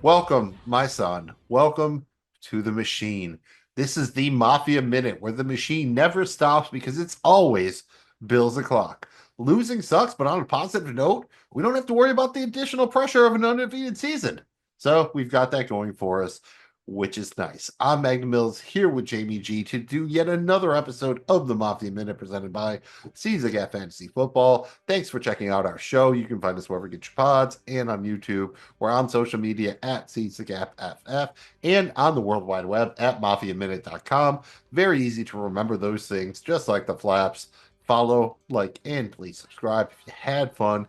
Welcome, my son. Welcome to the machine. This is the Mafia Minute, where the machine never stops because it's always Bills o'clock. Losing sucks, but on a positive note, we don't have to worry about the additional pressure of an undefeated season. So we've got that going for us, which is nice. I'm Magnum Mills here with Jamie G to do yet another episode of the Mafia Minute presented by CZGAP Fantasy Football. Thanks for checking out our show. You can find us wherever you get your pods and on YouTube. We're on social media at CZGAPFF and on the World Wide Web at MafiaMinute.com. Very easy to remember those things, just like the flaps. Follow, like, and please subscribe if you had fun.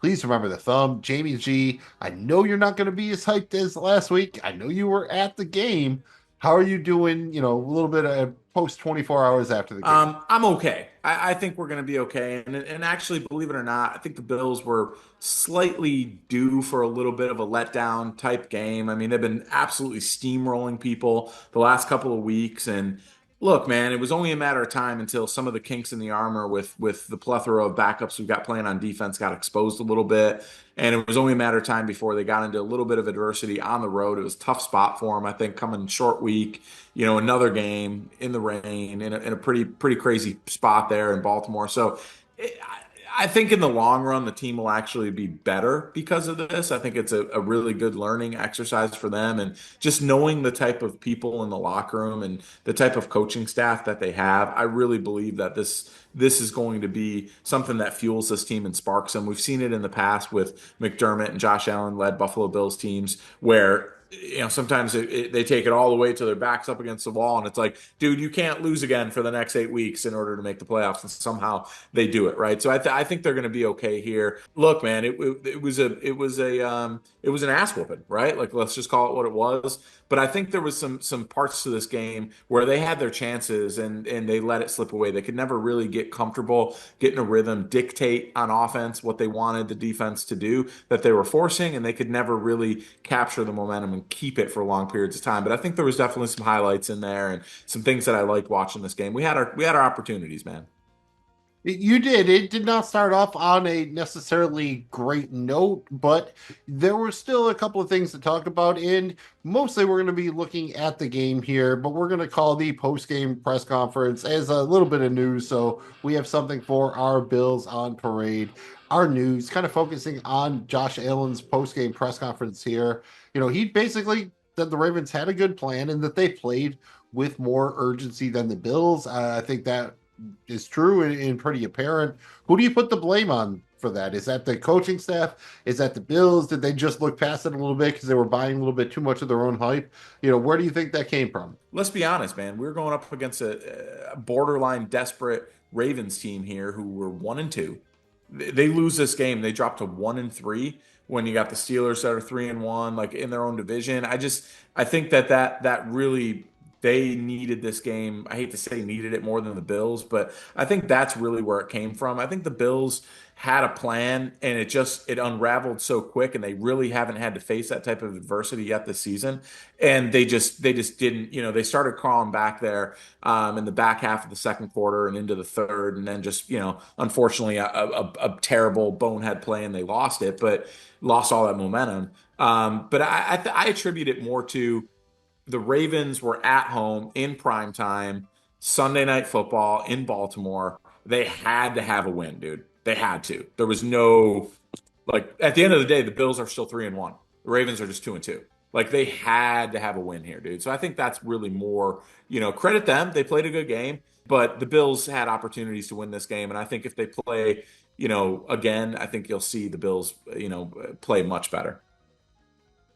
Please remember the thumb. Jamie G, I know you're not going to be as hyped as last week. I know you were at the game. How are you doing, a little bit of post 24 hours after the game? I'm okay. I think we're going to be okay. And actually, believe it or not, I think the Bills were slightly due for a little bit of a letdown type game. I mean, they've been absolutely steamrolling people the last couple of weeks. And look, man, it was only a matter of time until some of the kinks in the armor with the plethora of backups we've got playing on defense got exposed a little bit. And it was only a matter of time before they got into a little bit of adversity on the road. It was a tough spot for them, I think, coming short week, another game in the rain in a pretty crazy spot there in Baltimore. So I think in the long run, the team will actually be better because of this. I think it's a really good learning exercise for them. And just knowing the type of people in the locker room and the type of coaching staff that they have, I really believe that this is going to be something that fuels this team and sparks them. We've seen it in the past with McDermott and Josh Allen led Buffalo Bills teams where sometimes they take it all the way to their backs up against the wall, and it's like, dude, you can't lose again for the next 8 weeks in order to make the playoffs, and somehow they do it, right? So I think they're going to be okay here. Look, man, it was an ass whooping, right? Like, let's just call it what it was. But I think there was some parts to this game where they had their chances and they let it slip away. They could never really get comfortable, get in a rhythm, dictate on offense what they wanted the defense to do that they were forcing, and they could never really capture the momentum and keep it for long periods of time. But I think there was definitely some highlights in there and some things that I liked watching this game. We had our opportunities, man. You did. It did not start off on a necessarily great note, but there were still a couple of things to talk about. And mostly we're going to be looking at the game here, but we're going to call the post-game press conference as a little bit of news. So we have something for our Bills on parade. Our news kind of focusing on Josh Allen's post-game press conference here. He basically said the Ravens had a good plan and that they played with more urgency than the Bills. I think that is true and pretty apparent. Who do you put the blame on for that? Is that the coaching staff? Is that the Bills? Did they just look past it a little bit because they were buying a little bit too much of their own hype? Where do you think that came from? Let's be honest, man. We're going up against a borderline desperate Ravens team here who were 1-2. They lose this game. They drop to 1-3 when you got the Steelers that are 3-1, like in their own division. I think that really they needed this game. I hate to say needed it more than the Bills, but I think that's really where it came from. I think the Bills had a plan and it unraveled so quick, and they really haven't had to face that type of adversity yet this season. And they just didn't, they started crawling back there in the back half of the second quarter and into the third, and then just, unfortunately a terrible bonehead play and they lost it, but lost all that momentum. But I attribute it more to the Ravens were at home in prime time, Sunday Night Football in Baltimore. They had to have a win, dude. They had to. There was no, like, at the end of the day, the Bills are still 3-1. The Ravens are just 2-2. Like, they had to have a win here, dude. So I think that's really more, credit them. They played a good game, but the Bills had opportunities to win this game. And I think if they play, again, I think you'll see the Bills, play much better.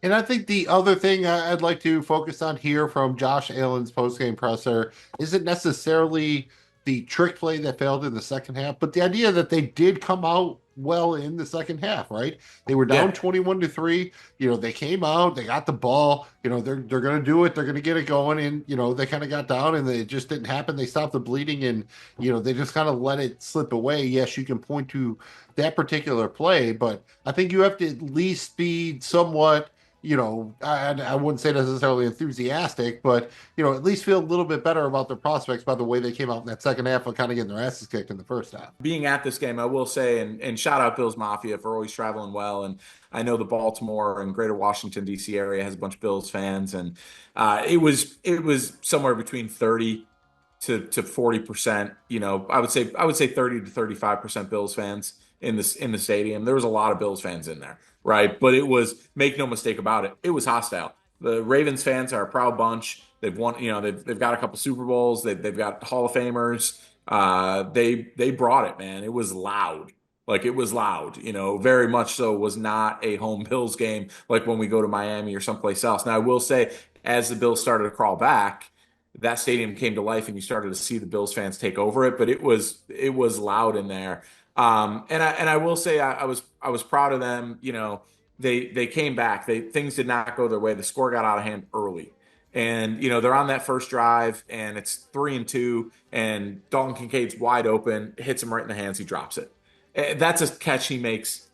And I think the other thing I'd like to focus on here from Josh Allen's postgame presser isn't necessarily the trick play that failed in the second half, but the idea that they did come out well in the second half, right? They were down Yeah. 21-3. They came out, they got the ball, they're gonna do it, they're gonna get it going, and they kind of got down and it just didn't happen. They stopped the bleeding and they just kind of let it slip away. Yes, you can point to that particular play, but I think you have to at least be somewhat I wouldn't say necessarily enthusiastic, but at least feel a little bit better about their prospects by the way they came out in that second half of kind of getting their asses kicked in the first half. Being at this game, I will say, and shout out Bills Mafia for always traveling well. And I know the Baltimore and Greater Washington D.C. area has a bunch of Bills fans, and it was somewhere between 30 to 40%. I would say 30 to 35% Bills fans in the stadium. There was a lot of Bills fans in there, right? But it was, make no mistake about it, it was hostile. The Ravens fans are a proud bunch. They've won, they've got a couple Super Bowls. They've got Hall of Famers. They brought it, man. It was loud. Like it was loud, very much so. Was not a home Bills game like when we go to Miami or someplace else. Now I will say, as the Bills started to crawl back, that stadium came to life, and you started to see the Bills fans take over it. But it was loud in there. And I will say, I was proud of them. They came back. Things did not go their way. The score got out of hand early. And they're on that first drive, and it's 3-2, and Dalton Kincaid's wide open, hits him right in the hands, he drops it. That's a catch he makes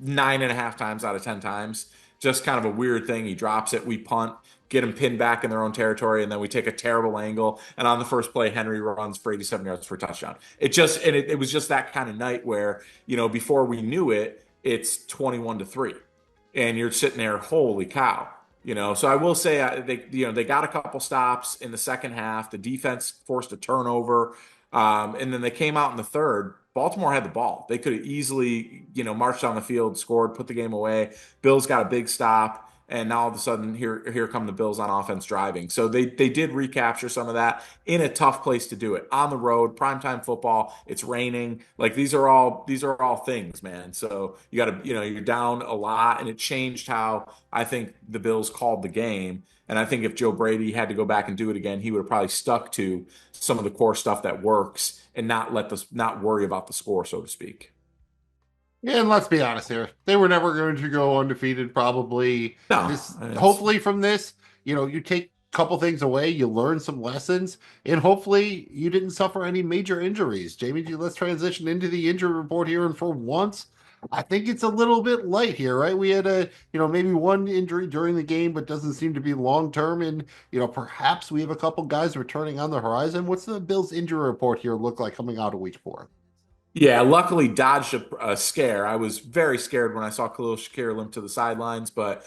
9.5 times out of 10 times. Just kind of a weird thing. He drops it, we punt, get him pinned back in their own territory, and then we take a terrible angle. And on the first play, Henry runs for 87 yards for a touchdown. It was just that kind of night where, before we knew it, it's 21-3. And you're sitting there, holy cow. So I will say, they got a couple stops in the second half. The defense forced a turnover, and then they came out in the third. Baltimore had the ball. They could have easily, marched down the field, scored, put the game away. Bills got a big stop, and now all of a sudden, here come the Bills on offense driving. So they did recapture some of that in a tough place to do it, on the road, primetime football. It's raining. Like these are all things, man. So you got to, you're down a lot, and it changed how I think the Bills called the game. And I think if Joe Brady had to go back and do it again, he would have probably stuck to some of the core stuff that works and not worry about the score, so to speak. Yeah, and let's be honest here. They were never going to go undefeated, probably. No, This hopefully from this, you take a couple things away, you learn some lessons, and hopefully you didn't suffer any major injuries. Jamie, let's transition into the injury report here. And for once, I think it's a little bit light here, right? We had maybe one injury during the game, but doesn't seem to be long term. And, perhaps we have a couple guys returning on the horizon. What's the Bills injury report here look like coming out of week 4? Yeah, luckily dodged a scare. I was very scared when I saw Khalil Shakir limp to the sidelines, but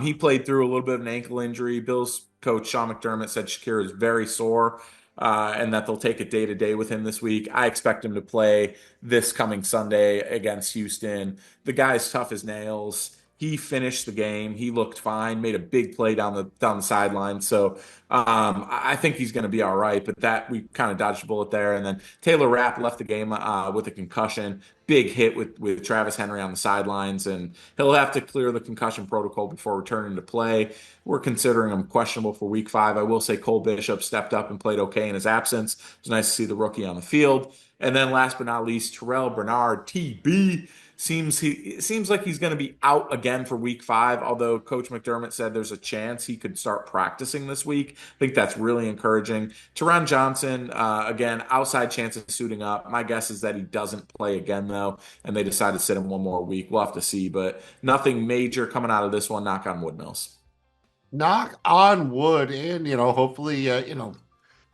he played through a little bit of an ankle injury. Bills coach Sean McDermott said Shakir is very sore, and that they'll take it day to day with him this week. I expect him to play this coming Sunday against Houston. The guy's tough as nails. He finished the game. He looked fine. Made a big play down the sideline. So I think he's going to be all right. But that we kind of dodged a bullet there. And then Taylor Rapp left the game with a concussion. Big hit with Travis Henry on the sidelines, and he'll have to clear the concussion protocol before returning to play. We're considering him questionable for Week 5. I will say Cole Bishop stepped up and played okay in his absence. It was nice to see the rookie on the field. And then last but not least, Terrell Bernard, TB. Seems like he's going to be out again for Week 5, although Coach McDermott said there's a chance he could start practicing this week. I think that's really encouraging. Teron Johnson, again, outside chance of suiting up. My guess is that he doesn't play again, though, and they decide to sit him one more week. We'll have to see, but nothing major coming out of this one. Knock on wood, Mills. Knock on wood, and hopefully,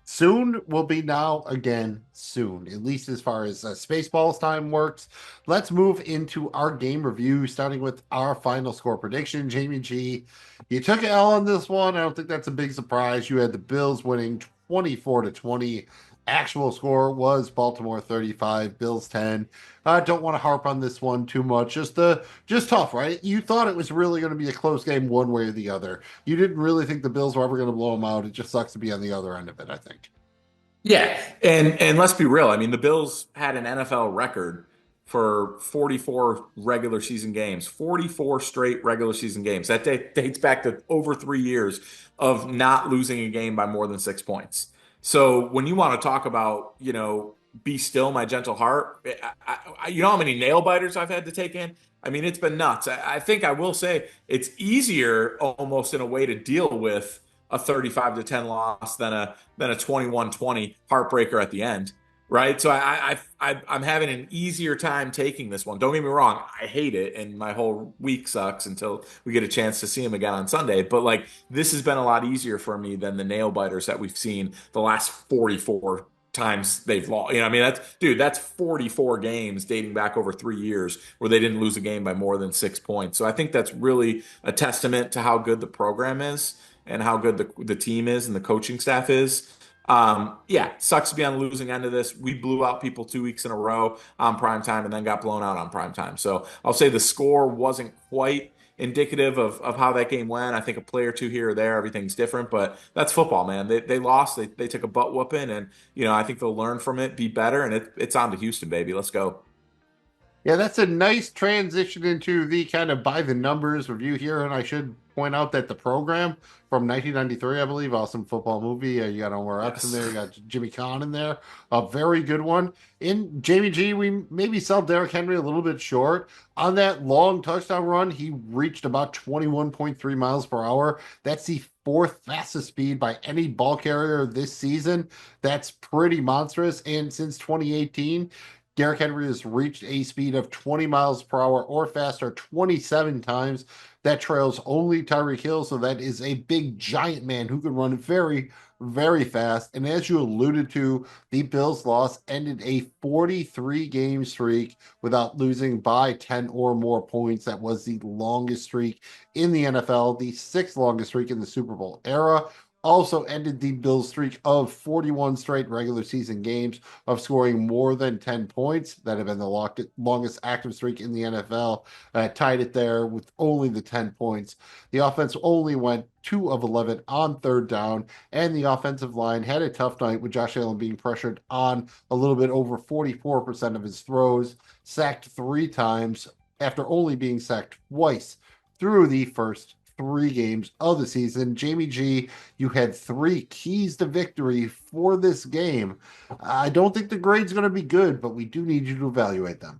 soon will be now again soon, at least as far as Spaceballs time works. Let's move into our game review, starting with our final score prediction. Jamie G, you took an L on this one. I don't think that's a big surprise. You had the Bills winning 24-20. Actual score was Baltimore 35, Bills 10. I don't want to harp on this one too much. Just tough, right? You thought it was really going to be a close game one way or the other. You didn't really think the Bills were ever going to blow them out. It just sucks to be on the other end of it, I think. Yeah, and let's be real. I mean, the Bills had an NFL record for 44 regular season games, 44 straight regular season games. That dates back to over 3 years of not losing a game by more than 6 points. So when you want to talk about, be still, my gentle heart, you know how many nail biters I've had to take in? I mean, it's been nuts. I think I will say it's easier almost in a way to deal with a 35-10 loss than a 21-20 heartbreaker at the end. right? So I'm having an easier time taking this one. Don't get me wrong, I hate it, and my whole week sucks until we get a chance to see him again on Sunday. But like this has been a lot easier for me than the nail biters that we've seen the last 44 times they've lost. You know, I mean that's 44 games dating back over 3 years where they didn't lose a game by more than 6 points. So I think that's really a testament to how good the program is and how good the team is and the coaching staff is. Yeah, sucks to be on the losing end of this. We blew out people 2 weeks in a row on prime time and then got blown out on prime time. So I'll say the score wasn't quite indicative of how that game went. I think a play or two here or there, everything's different, but that's football, man. They lost, they took a butt whooping, and I think they'll learn from it, be better, and it's on to Houston, baby. Let's go. Yeah, that's a nice transition into the kind of by the numbers review here. And I should point out that the program from 1993, I believe, awesome football movie. You got Omar Epps in Yes. there, you got Jimmy Kahn in there, a very good one. In Jamie G, we maybe sell Derrick Henry a little bit short. On that long touchdown run, he reached about 21.3 miles per hour. That's the fourth fastest speed by any ball carrier this season. That's pretty monstrous. And since 2018, Derrick Henry has reached a speed of 20 miles per hour or faster 27 times. That trails only Tyreek Hill, so that is a big giant man who can run very, very fast. And as you alluded to, the Bills' loss ended a 43 game streak without losing by 10 or more points. That was the longest streak in the NFL, the sixth longest streak in the Super Bowl era. Also ended the Bills' streak of 41 straight regular season games of scoring more than 10 points. That have been the longest active streak in the NFL. Tied it there with only the 10 points. The offense only went 2 of 11 on third down, and the offensive line had a tough night with Josh Allen being pressured on a little bit over 44% of his throws, sacked 3 times after only being sacked twice through the first 3 games of the season. Jamie G, you had 3 keys to victory for this game. I don't think the grade's going to be good, but we do need you to evaluate them.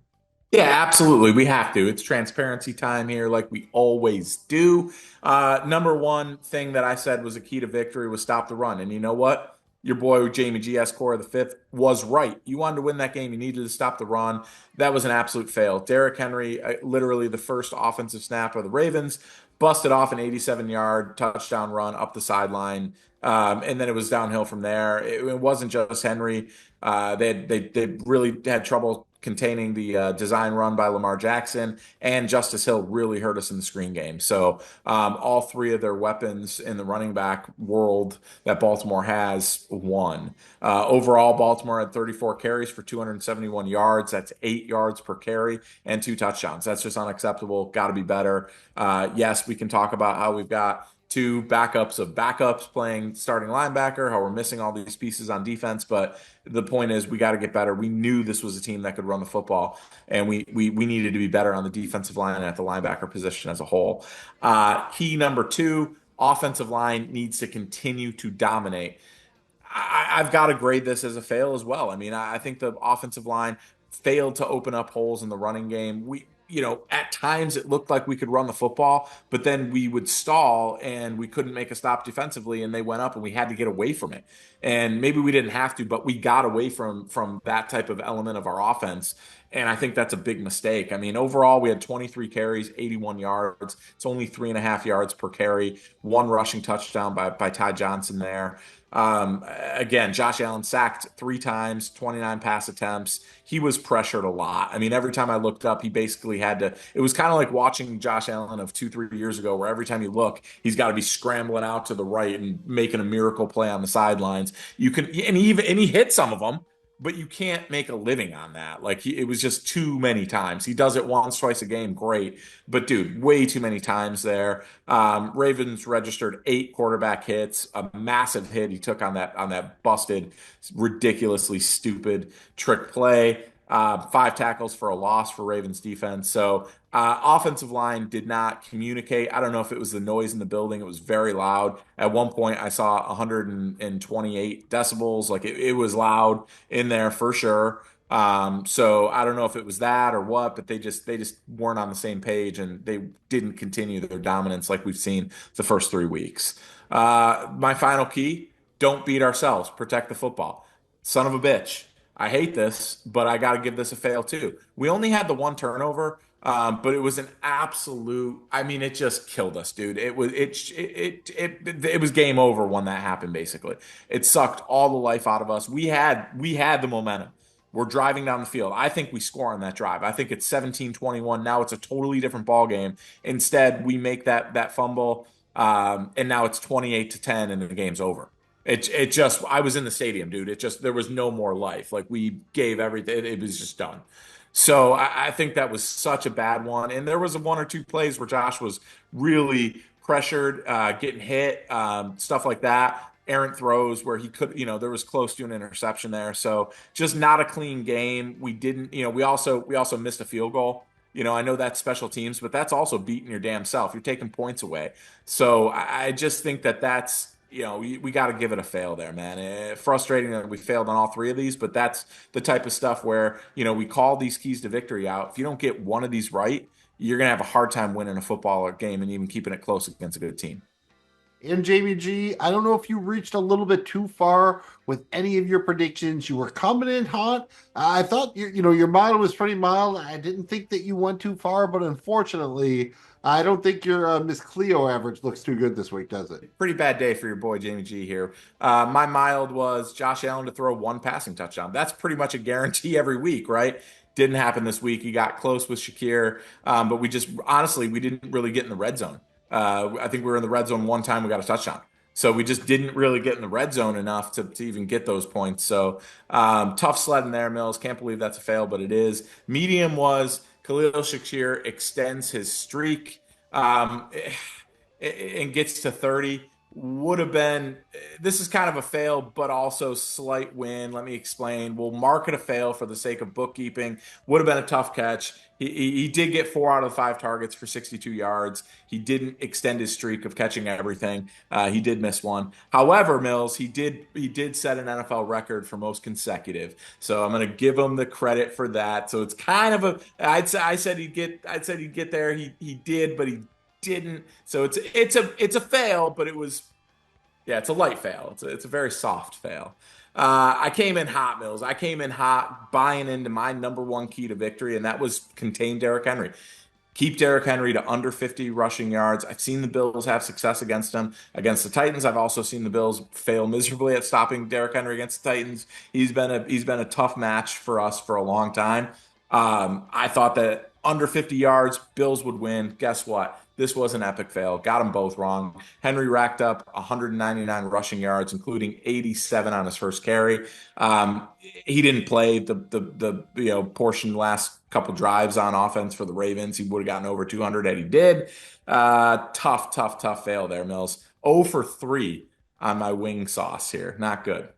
Yeah, absolutely. We have to. It's transparency time here, like we always do. Number one thing that I said was a key to victory was stop the run. And you know what? Your boy Jamie G. Score of the fifth was right. You wanted to win that game. You needed to stop the run. That was an absolute fail. Derrick Henry, literally the first offensive snap of the Ravens, busted off an 87-yard touchdown run up the sideline. And then it was downhill from there. It wasn't just Henry. They really had trouble containing the design run by Lamar Jackson, and Justice Hill really hurt us in the screen game. So all three of their weapons in the running back world that Baltimore has won. Overall, Baltimore had 34 carries for 271 yards. That's 8 yards per carry and 2 touchdowns. That's just unacceptable. Got to be better. Yes, we can talk about how we've got 2 backups playing starting linebacker, how we're missing all these pieces on defense. But the point is, we got to get better. We knew this was a team that could run the football, and we needed to be better on the defensive line and at the linebacker position as a whole. Key number two, offensive line needs to continue to dominate. I've got to grade this as a fail as well. I mean, I think the offensive line failed to open up holes in the running game. At times it looked like we could run the football, but then we would stall and we couldn't make a stop defensively, and they went up and we had to get away from it. And maybe we didn't have to, but we got away from that type of element of our offense. And I think that's a big mistake. I mean, overall, we had 23 carries, 81 yards. It's only 3.5 yards per carry, one rushing touchdown by Ty Johnson there. Again, Josh Allen sacked 3 times, 29 pass attempts. He was pressured a lot. I mean, every time I looked up, he basically had to. It was kind of like watching Josh Allen of 2, 3 years ago, where every time you look, he's got to be scrambling out to the right and making a miracle play on the sidelines. And he hit some of them, but you can't make a living on that. Like it was just too many times. He does it once, twice a game, great, but dude, way too many times there. Ravens registered 8 quarterback hits, a massive hit he took on that busted, ridiculously stupid trick play. 5 tackles for a loss for Ravens defense. So offensive line did not communicate. I don't know if it was the noise in the building. It was very loud. At one point, I saw 128 decibels. Like it was loud in there for sure. So I don't know if it was that or what, but they just weren't on the same page, and they didn't continue their dominance like we've seen the first 3 weeks. My final key: don't beat ourselves. Protect the football. Son of a bitch. I hate this, but I got to give this a fail too. We only had the one turnover, but it was an absolute. I mean, it just killed us, dude. It was game over when that happened. Basically, it sucked all the life out of us. We had the momentum. We're driving down the field. I think we score on that drive. I think it's 17-21. Now it's a totally different ball game. Instead, we make that fumble, and now it's 28-10, and the game's over. It just I was in the stadium, dude. It just there was no more life. Like we gave everything. It was just done. So I think that was such a bad one. And there was one or two plays where Josh was really pressured, getting hit, stuff like that. Errant throws where he could, there was close to an interception there. So just not a clean game. We didn't, we also missed a field goal. I know that's special teams, but that's also beating your damn self. You're taking points away. So I just think that's we got to give it a fail there, man. Frustrating that we failed on all three of these, but that's the type of stuff where, we call these keys to victory out. If you don't get one of these right, you're going to have a hard time winning a football game and even keeping it close against a good team. And Jamie G, I don't know if you reached a little bit too far with any of your predictions. You were coming in hot. I thought your model was pretty mild. I didn't think that you went too far, but unfortunately, I don't think your Miss Cleo average looks too good this week, does it? Pretty bad day for your boy Jamie G here. My mild was Josh Allen to throw one passing touchdown. That's pretty much a guarantee every week, right? Didn't happen this week. He got close with Shakir, but we just honestly we didn't really get in the red zone. I think we were in the red zone one time. We got a touchdown. So we just didn't really get in the red zone enough to even get those points. So tough sledding there, Mills. Can't believe that's a fail, but it is. Medium was Khalil Shakir extends his streak. Um, and gets to 30. Would have been, this is kind of a fail, but also slight win. Let me explain. We'll mark it a fail for the sake of bookkeeping. Would have been a tough catch. He did get 4 out of 5 targets for 62 yards. He didn't extend his streak of catching everything. He did miss one. However, Mills, he did set an NFL record for most consecutive. So I'm going to give him the credit for that. So it's kind of a I said he'd get there. He did, but he didn't. So it's a fail, but it's a light fail. It's a very soft fail. I came in hot, Mills. I came in hot, buying into my number one key to victory, and that was contain Derrick Henry. Keep Derrick Henry to under 50 rushing yards. I've seen the Bills have success against him. Against the Titans, I've also seen the Bills fail miserably at stopping Derrick Henry against the Titans. He's been a tough match for us for a long time. I thought that under 50 yards, Bills would win. Guess what? This was an epic fail. Got them both wrong. Henry racked up 199 rushing yards, including 87 on his first carry. He didn't play the portion last couple drives on offense for the Ravens. He would have gotten over 200 had he did. Tough fail there, Mills. 0 for 3 on my wing sauce here. Not good.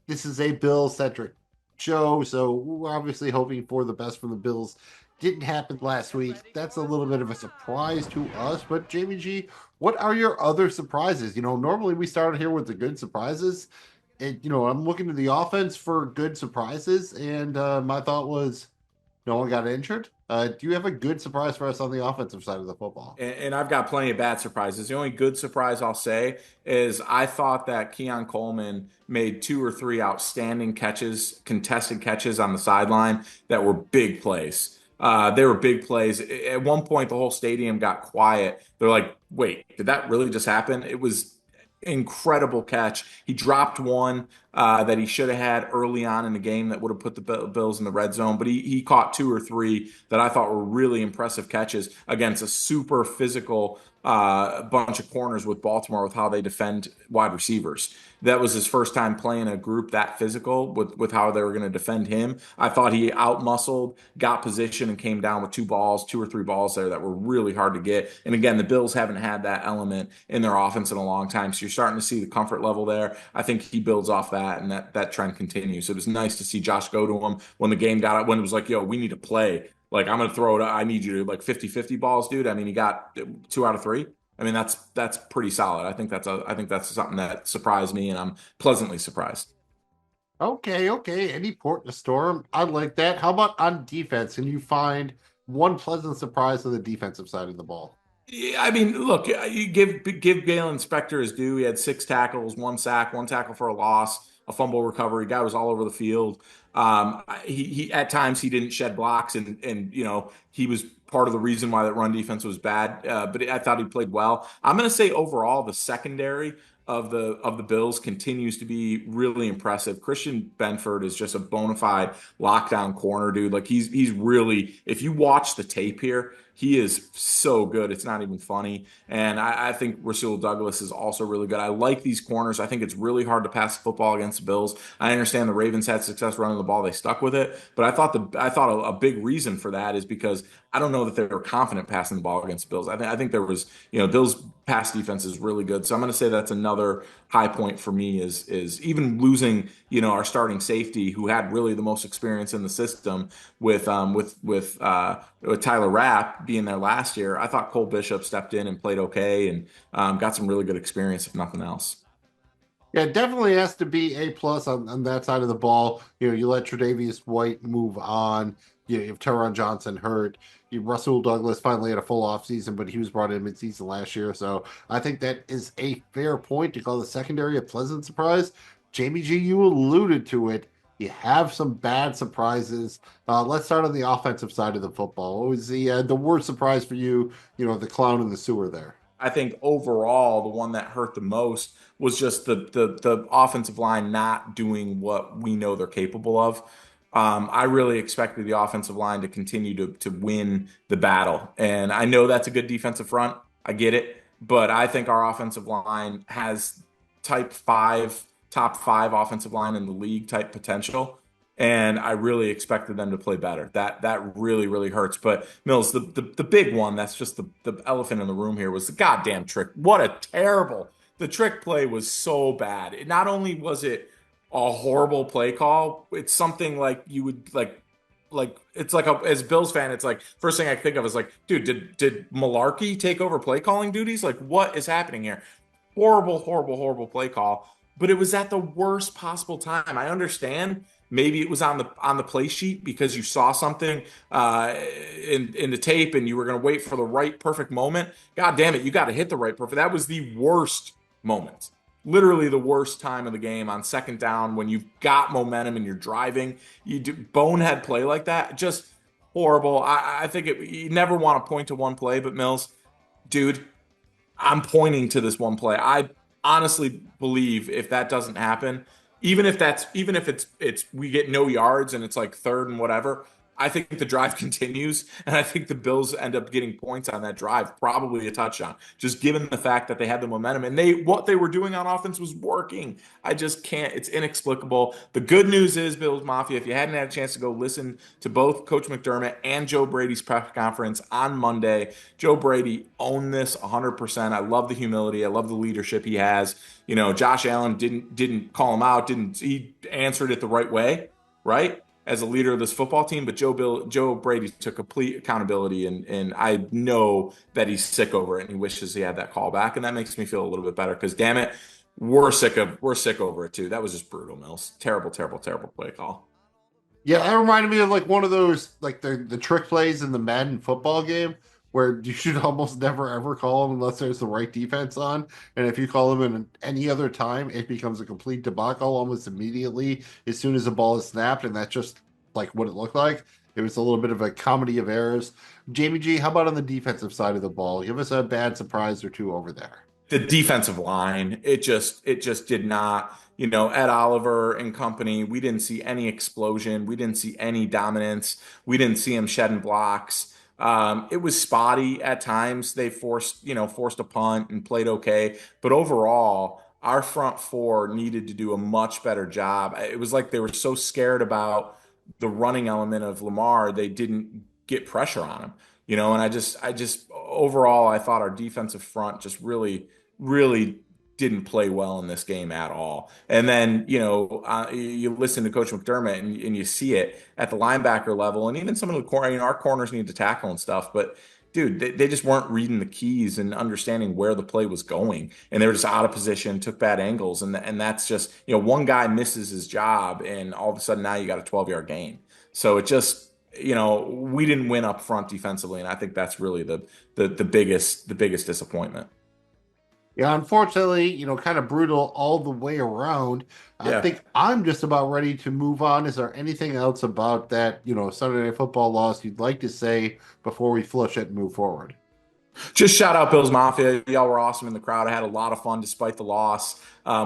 This is a Bill-centric show, so we're obviously hoping for the best from the Bills. Didn't happen last week. That's a little bit of a surprise to us. But Jamie G, what are your other surprises? Normally we start here with the good surprises. And, I'm looking to the offense for good surprises. And my thought was no one got injured. Do you have a good surprise for us on the offensive side of the football? And I've got plenty of bad surprises. The only good surprise I'll say is I thought that Keon Coleman made 2 or 3 outstanding catches, contested catches on the sideline that were big plays. They were big plays. At one point, the whole stadium got quiet. They're like, wait, did that really just happen? It was incredible catch. He dropped one that he should have had early on in the game that would have put the Bills in the red zone, but he caught 2 or 3 that I thought were really impressive catches against a super physical bunch of corners with Baltimore with how they defend wide receivers. That was his first time playing a group that physical with how they were going to defend him. I thought he outmuscled, got position, and came down with 2 or 3 balls there that were really hard to get. And again, the Bills haven't had that element in their offense in a long time. So you're starting to see the comfort level there. I think he builds off that, and that trend continues. So it was nice to see Josh go to him when the game got out, when it was like, yo, we need to play. Like, I'm going to throw it. I need you to like 50-50 balls, dude. I mean, he got 2 out of 3. I mean, that's pretty solid. I think that's something that surprised me, and I'm pleasantly surprised. Okay. Any port in the storm. I like that. How about on defense? Can you find one pleasant surprise on the defensive side of the ball? Yeah, I mean, look, you give Galen Spector his due. He had 6 tackles, 1 sack, 1 tackle for a loss, a fumble recovery. Guy was all over the field. He at times he didn't shed blocks, and he was part of the reason why that run defense was bad. But I thought he played well. I'm going to say overall the secondary of the Bills continues to be really impressive. Christian Benford is just a bona fide lockdown corner, dude. Like he's really, if you watch the tape here, he is so good. It's not even funny. And I think Rasul Douglas is also really good. I like these corners. I think it's really hard to pass the football against the Bills. I understand the Ravens had success running the ball; they stuck with it. But I thought a big reason for that is because I don't know that they were confident passing the ball against the Bills. I think there was, Bills pass defense is really good. So I'm going to say that's another high point for me is even losing, our starting safety who had really the most experience in the system with Tyler Rapp being there last year. I thought Cole Bishop stepped in and played okay and got some really good experience, if nothing else. Yeah, it definitely has to be A plus on that side of the ball. You let Tre'Davious White move on. You have Teron Johnson hurt. Russell Douglas finally had a full off season, but he was brought in midseason last year. So I think that is a fair point to call the secondary a pleasant surprise. Jamie G, you alluded to it. You have some bad surprises. Let's start on the offensive side of the football. What was the worst surprise for you? The clown in the sewer there. I think overall, the one that hurt the most was just the offensive line not doing what we know they're capable of. I really expected the offensive line to continue to win the battle, and I know that's a good defensive front. I get it, but I think our offensive line has top five offensive line in the league type potential. And I really expected them to play better. That really hurts. But Mills, the big one, that's just the elephant in the room here was the goddamn trick. What a terrible. The trick play was so bad. Not only was it a horrible play call, it's something like you would like it's like as a Bills fan, it's like first thing I think of is like, dude, did Malarkey take over play calling duties? Like, what is happening here? Horrible play call. But it was at the worst possible time. I understand maybe it was on the play sheet because you saw something in the tape and you were going to wait for the right perfect moment. God damn it, you got to hit the right perfect. That was the worst moment. Literally the worst time of the game on second down when you've got momentum and you're driving. You do bonehead play like that, just horrible. I think you never want to point to one play, but Mills, dude, I'm pointing to this one play. I honestly believe if that doesn't happen, even if it's we get no yards and it's like third and whatever, I think the drive continues and I think the Bills end up getting points on that drive, probably a touchdown. Just given the fact that they had the momentum and what they were doing on offense was working. I just can't. It's inexplicable. The good news is, Bills Mafia, if you hadn't had a chance to go listen to both Coach McDermott and Joe Brady's press conference on Monday, Joe Brady owned this 100%. I love the humility. I love the leadership he has. Josh Allen didn't call him out. Didn't he answered it the right way, right? As a leader of this football team, but Joe Brady took complete accountability, and I know that he's sick over it and he wishes he had that call back, and that makes me feel a little bit better because damn it, we're sick over it too. That was just brutal, Mills. Terrible play call. Yeah, that reminded me of like one of those like the trick plays in the Madden football game where you should almost never ever call them unless there's the right defense on. And if you call them in any other time, it becomes a complete debacle almost immediately as soon as the ball is snapped. And that's just like what it looked like. It was a little bit of a comedy of errors. Jamie G, how about on the defensive side of the ball? Give us a bad surprise or two over there. The defensive line, it just did not, Ed Oliver and company, we didn't see any explosion, we didn't see any dominance, we didn't see him shedding blocks. It was spotty at times. They forced a punt and played okay, but overall our front four needed to do a much better job. It was like they were so scared about the running element of Lamar, they didn't get pressure on him. And I just overall, I thought our defensive front just really didn't play well in this game at all. And then, you listen to Coach McDermott and you see it at the linebacker level, and even some of the corner, our corners need to tackle and stuff. But dude, they just weren't reading the keys and understanding where the play was going, and they were just out of position, took bad angles, and that's just one guy misses his job, and all of a sudden now you got a 12-yard gain. So it just we didn't win up front defensively, and I think that's really the biggest disappointment. Yeah, unfortunately, kind of brutal all the way around. I Yeah. think I'm just about ready to move on. Is there anything else about that, Sunday Night Football loss you'd like to say before we flush it and move forward? Just shout out Bills Mafia. Y'all were awesome in the crowd. I had a lot of fun despite the loss.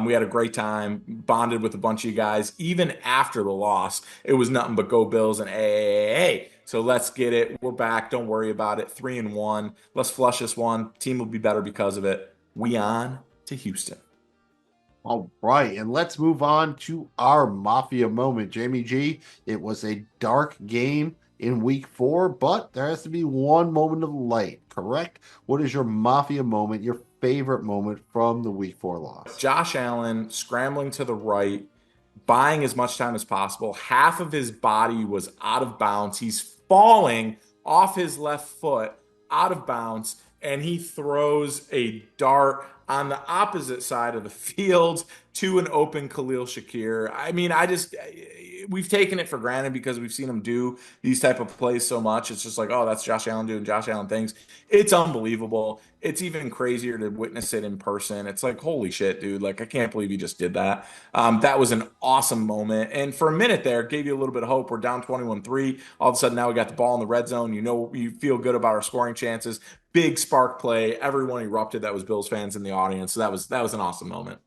We had a great time, bonded with a bunch of you guys. Even after the loss, it was nothing but go Bills and hey. So let's get it. We're back. Don't worry about it. 3-1. Let's flush this one. Team will be better because of it. We on to Houston. All right, and let's move on to our Mafia moment. Jamie G, it was a dark game in week 4, but there has to be one moment of light, correct? What is your Mafia moment, your favorite moment from the week 4 loss? Josh Allen scrambling to the right, buying as much time as possible. Half of his body was out of bounds. He's falling off his left foot out of bounds, and he throws a dart on the opposite side of the field to an open Khalil Shakir. I mean, we've taken it for granted because we've seen him do these type of plays so much. It's just like, oh, that's Josh Allen doing Josh Allen things. It's unbelievable. It's even crazier to witness it in person. It's like, holy shit, dude. Like, I can't believe he just did that. That was an awesome moment. And for a minute there, it gave you a little bit of hope. We're down 21-3. All of a sudden, now we got the ball in the red zone. You feel good about our scoring chances. Big spark play. Everyone erupted. That was Bills fans in the audience. So that was an awesome moment.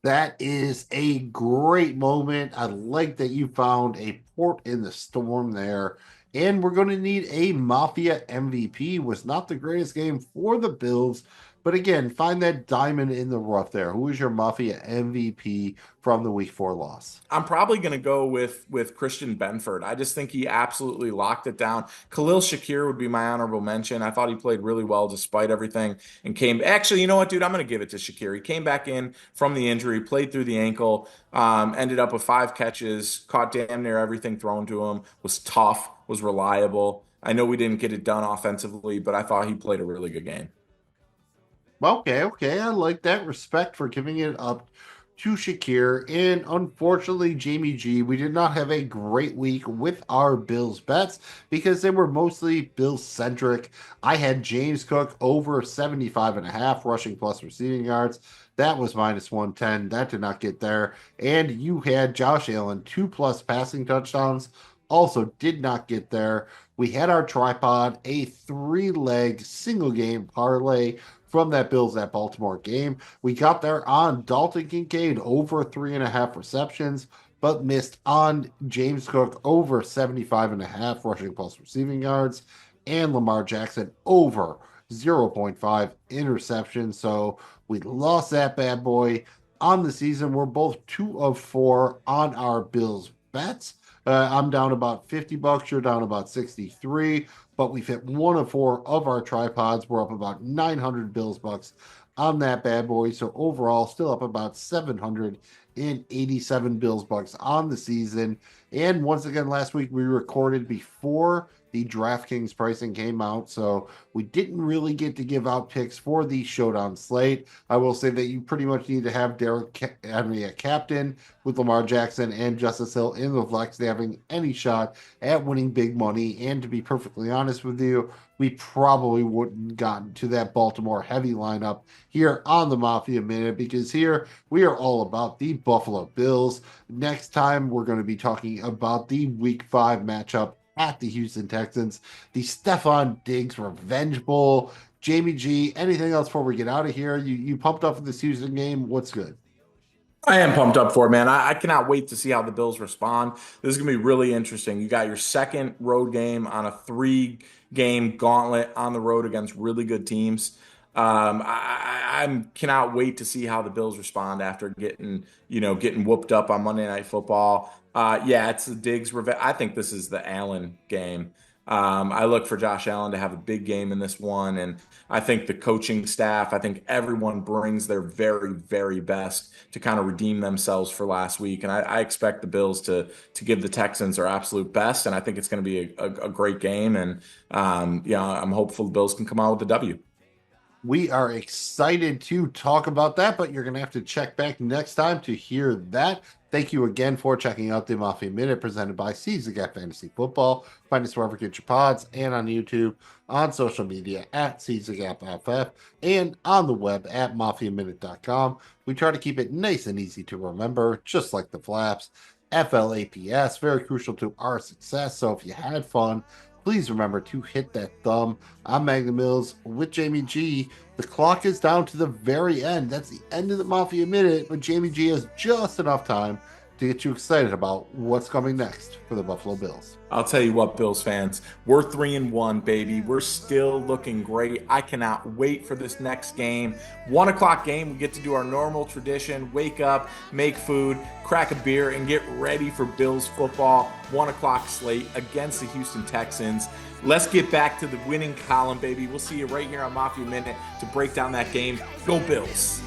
That is a great moment. I like that you found a port in the storm there. And we're going to need a Mafia MVP. Was not the greatest game for the Bills. But again, find that diamond in the rough there. Who is your Mafia MVP from the week 4 loss? I'm probably going to go with Christian Benford. I just think he absolutely locked it down. Khalil Shakir would be my honorable mention. I thought he played really well despite everything and came. Actually, you know what, dude? I'm going to give it to Shakir. He came back in from the injury, played through the ankle, ended up with 5 catches, caught damn near everything thrown to him, was tough, was reliable. I know we didn't get it done offensively, but I thought he played a really good game. Okay, okay. I like that. Respect for giving it up to Shakir. And unfortunately, Jamie G, we did not have a great week with our Bills bets because they were mostly Bills centric. I had James Cook over 75.5 rushing plus receiving yards. That was minus 110. That did not get there. And you had Josh Allen, 2+ passing touchdowns. Also did not get there. We had our tripod, a 3-leg single game parlay from that Bills at Baltimore game. We got there on Dalton Kincaid over 3.5 receptions, but missed on James Cook over 75.5 rushing plus receiving yards, and Lamar Jackson over zero point 0.5 interceptions. So we lost that bad boy on the season. We're both 2 of 4 on our Bills bets. I'm down about $50. You're down about 63, but we've hit 1 of 4 of our tripods. We're up about 900 Bills bucks on that bad boy. So overall, still up about 787 Bills bucks on the season. And once again, last week we recorded before the Draftkings pricing came out, so we didn't really get to give out picks for the showdown slate. I will say that you pretty much need to have Derek Henry at captain with Lamar Jackson and Justice Hill in the flex to having any shot at winning big money. And to be perfectly honest with you, we probably wouldn't gotten to that Baltimore heavy lineup here on the Mafia Minute because here we are all about the Buffalo Bills. Next time, we're going to be talking about the Week 5 matchup at the Houston Texans, the Stephon Diggs Revenge Bowl. Jamie G, anything else before we get out of here? You pumped up for this Houston game? What's good? I am pumped up for it, man. I cannot wait to see how the Bills respond. This is going to be really interesting. You got your second road game on a 3-game gauntlet on the road against really good teams. I cannot wait to see how the Bills respond after getting whooped up on Monday Night Football. Yeah, it's the Diggs revenge. I think this is the Allen game. I look for Josh Allen to have a big game in this one, and I think the coaching staff, I think everyone brings their very, very best to kind of redeem themselves for last week, and I expect the Bills to give the Texans their absolute best, and I think it's going to be a great game, and I'm hopeful the Bills can come out with the W. We are excited to talk about that, but you're going to have to check back next time to hear that. Thank you again for checking out the Mafia Minute presented by Season Gap Fantasy Football. Find us wherever you get your pods and on YouTube, on social media at Season Gap FF, and on the web at MafiaMinute.com. We try to keep it nice and easy to remember, just like the flaps. FLAPS, very crucial to our success. So if you had fun, please remember to hit that thumb. I'm Magnum Mills with Jamie G. The clock is down to the very end. That's the end of the Mafia Minute, but Jamie G has just enough time to get you excited about what's coming next for the Buffalo Bills. I'll tell you what, Bills fans, we're 3-1, baby. We're still looking great. I cannot wait for this next game. 1 o'clock game, we get to do our normal tradition, wake up, make food, crack a beer, and get ready for Bills football. 1 o'clock slate against the Houston Texans. Let's get back to the winning column, baby. We'll see you right here on Mafia Minute to break down that game. Go Bills.